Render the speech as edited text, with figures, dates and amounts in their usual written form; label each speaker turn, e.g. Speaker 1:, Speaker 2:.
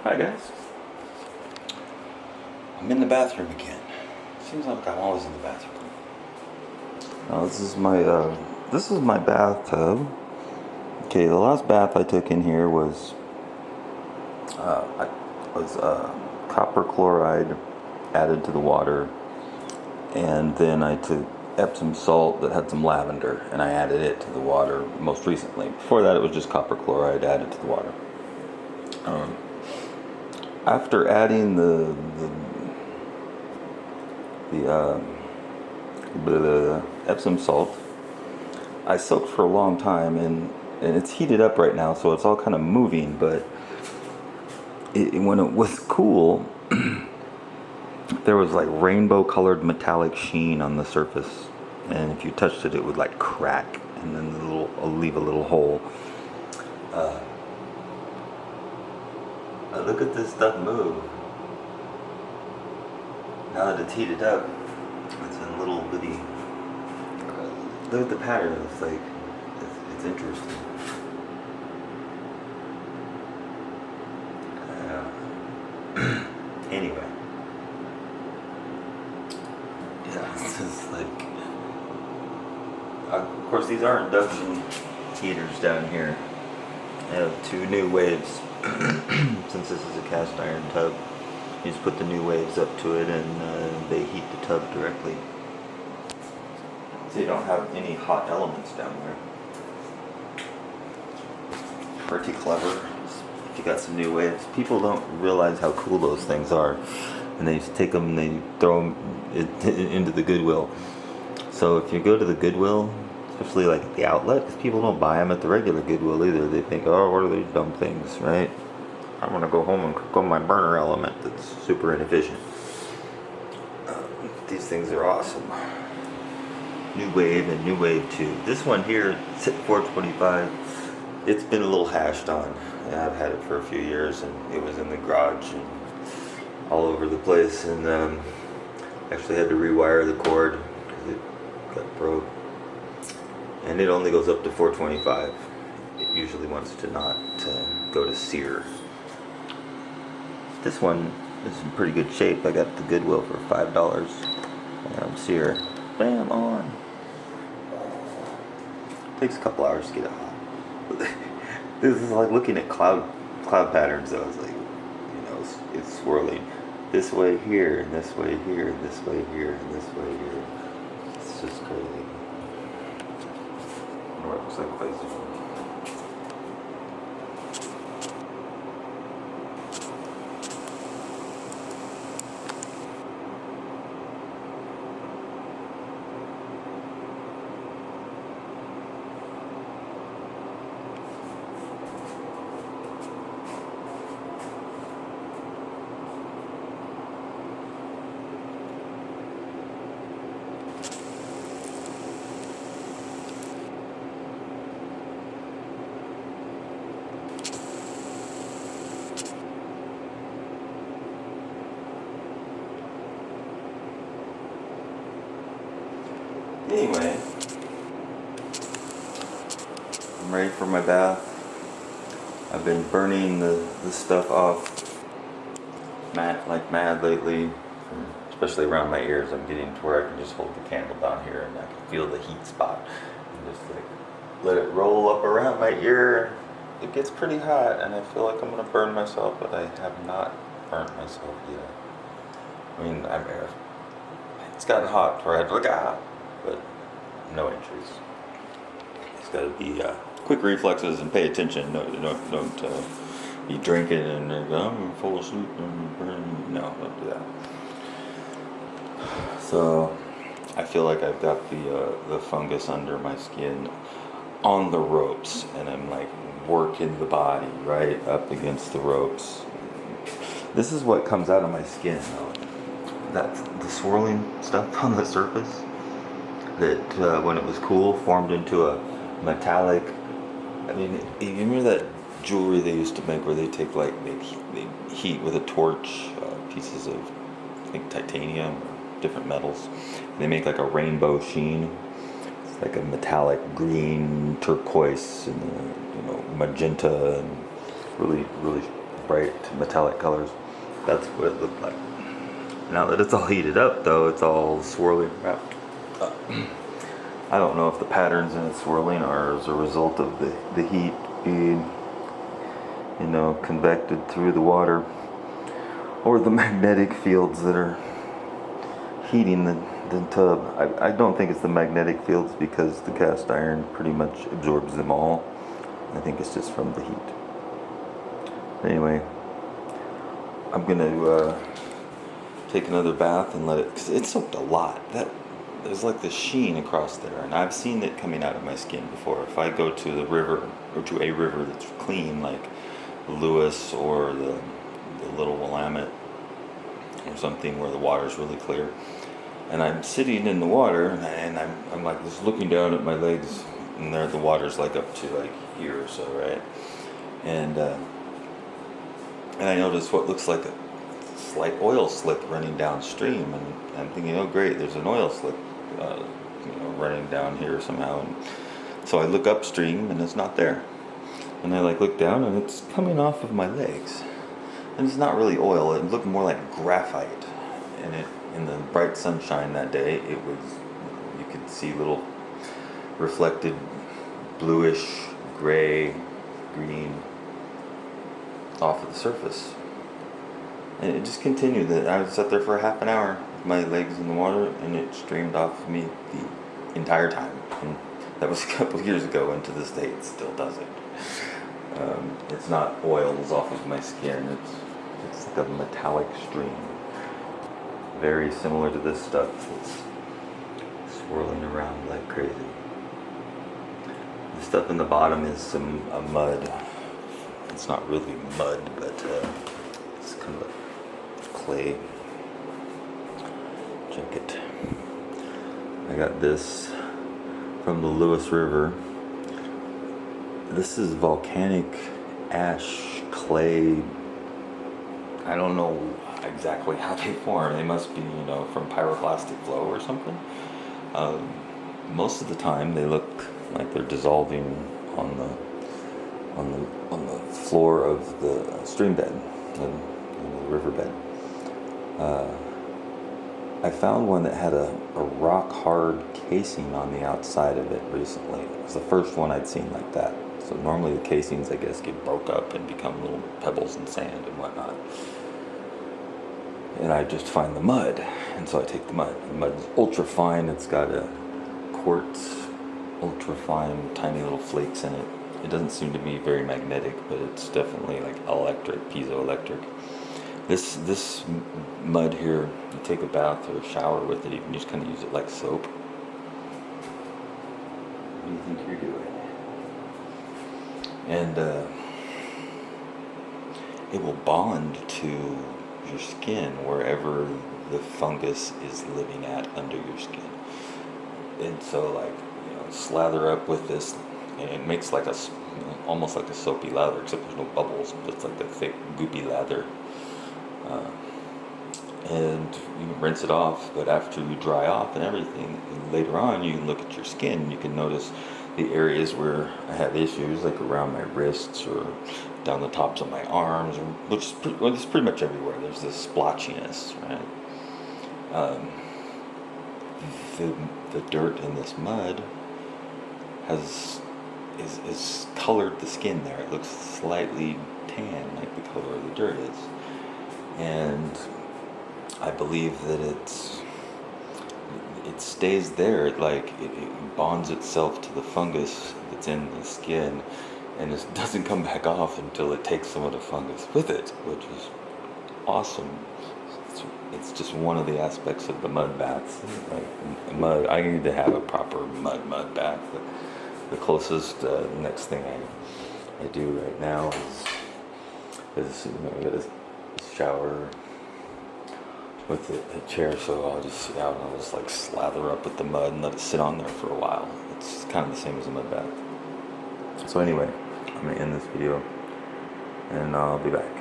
Speaker 1: Hi guys. I'm in the bathroom again. Seems like I'm always in the bathroom. Now this is my bathtub. Okay, the last bath I took in here was copper chloride added to the water, and then I took epsom salt that had some lavender, and I added it to the water most recently. Before that, it was just copper chloride added to the water. After adding the epsom salt, I soaked for a long time, and it's heated up right now, so it's all kind of moving. But when it was cool, there was like rainbow colored metallic sheen on the surface, and if you touched it, it would like crack, and then leave a little hole. Look at this stuff move. Now that it's heated up, it's in little bitty. Look at the pattern. It's like it's interesting. Anyway, yeah, this is like. Of course, these are induction heaters down here. I have two new waves. Since this is a cast iron tub, you just put the new waves up to it, and they heat the tub directly. So you don't have any hot elements down there. Pretty clever. If you got some new waves, people don't realize how cool those things are, and they just take them and they throw them into the Goodwill. So if you go to the Goodwill, especially like at the outlet, because people don't buy them at the regular Goodwill either. They think, oh, what are these dumb things, right? I'm gonna go home and cook on my burner element that's super inefficient. These things are awesome. New Wave and New Wave 2. This one here, it's at 425. It's been a little hashed on. Yeah, I've had it for a few years, and it was in the garage and all over the place, and actually had to rewire the cord because it got broke. And it only goes up to 425. It usually wants to not go to sear. This one is in pretty good shape. I got the Goodwill for $5. Sear. Bam, on. Takes a couple hours to get it hot. This is like looking at cloud patterns though. It's like, it's swirling this way here, and this way here, and this way here, and this way here. It's just crazy. What it looks like places. Anyway, I'm ready for my bath. I've been burning the stuff off like mad lately, especially around my ears. I'm getting to where I can just hold the candle down here and I can feel the heat spot. And just like let it roll up around my ear. It gets pretty hot and I feel like I'm going to burn myself, but I have not burnt myself yet. I mean, it's gotten hot where I had to look out, but no injuries. It's got to be quick reflexes and pay attention. Don't be drinking and I'm full of sleep and burn. No, don't do that. So I feel like I've got the fungus under my skin on the ropes, and I'm like working the body right up against the ropes. This is what comes out of my skin though. That's the swirling stuff on the surface that when it was cool formed into a metallic. I mean, you remember that jewelry they used to make where they take like they heat with a torch pieces of, I think, titanium or different metals, and they make like a rainbow sheen. It's like a metallic green, turquoise, and magenta, and really bright metallic colors. That's what it looked like. Now that it's all heated up though, it's all swirling around. I don't know if the patterns in it swirling are as a result of the heat being, you know, convected through the water, or the magnetic fields that are heating the tub. I don't think it's the magnetic fields, because the cast iron pretty much absorbs them all. I think it's just from the heat. Anyway, I'm gonna take another bath and let it, because it soaked a lot. There's like this sheen across there, and I've seen it coming out of my skin before. If I go to the river, or to a river that's clean, like Lewis or the Little Willamette or something, where the water's really clear, and I'm sitting in the water, and I'm like just looking down at my legs, and there the water's like up to like here or so, right? And I notice what looks like a slight oil slick running downstream, and I'm thinking, oh great, there's an oil slick running down here somehow. And so I look upstream, and it's not there. And I like look down, and it's coming off of my legs, and it's not really oil. It looked more like graphite. And it, in the bright sunshine that day, it was, you could see little reflected bluish, gray, green off of the surface. And it just continued. That I sat there for a half an hour with my legs in the water, and it streamed off of me the entire time. And that was a couple of years ago, and to this day it still does it. It's not oils off of my skin. It's like a metallic stream, very similar to this stuff that's swirling around like crazy. The stuff in the bottom is a mud. It's not really mud, but it's kind of a clay. Check it. I got this from the Lewis River. This is volcanic ash clay. I don't know exactly how they form. They must be, from pyroclastic flow or something. Most of the time, they look like they're dissolving on the floor of the stream bed, the riverbed. I found one that had a rock hard casing on the outside of it recently. It was the first one I'd seen like that. So normally the casings, I guess, get broke up and become little pebbles and sand and whatnot. And I just find the mud, and so I take the mud. The mud's ultra fine. It's got a quartz, ultra fine, tiny little flakes in it. It doesn't seem to be very magnetic, but it's definitely like electric, piezoelectric. This mud here, you take a bath or a shower with it, you can just kind of use it like soap. What do you think you're doing? And it will bond to your skin wherever the fungus is living at under your skin. And so slather up with this, and it makes like almost like a soapy lather, except there's no bubbles, but it's like a thick goopy lather. And you can rinse it off, but after you dry off and everything, later on you can look at your skin and you can notice the areas where I have issues, like around my wrists or down the tops of my arms, which is it's pretty much everywhere. There's this splotchiness, right? The dirt in this mud is colored the skin there. It looks slightly tan, like the color of the dirt is. And I believe that it stays there. It bonds itself to the fungus that's in the skin, and it doesn't come back off until it takes some of the fungus with it, which is awesome. It's just one of the aspects of the mud baths. Like mud, I need to have a proper mud bath. But the closest next thing I do right now is I get a shower with a chair, so I'll just sit out and I'll just slather up with the mud and let it sit on there for a while. It's kind of the same as a mud bath. So anyway, I'm gonna end this video and I'll be back.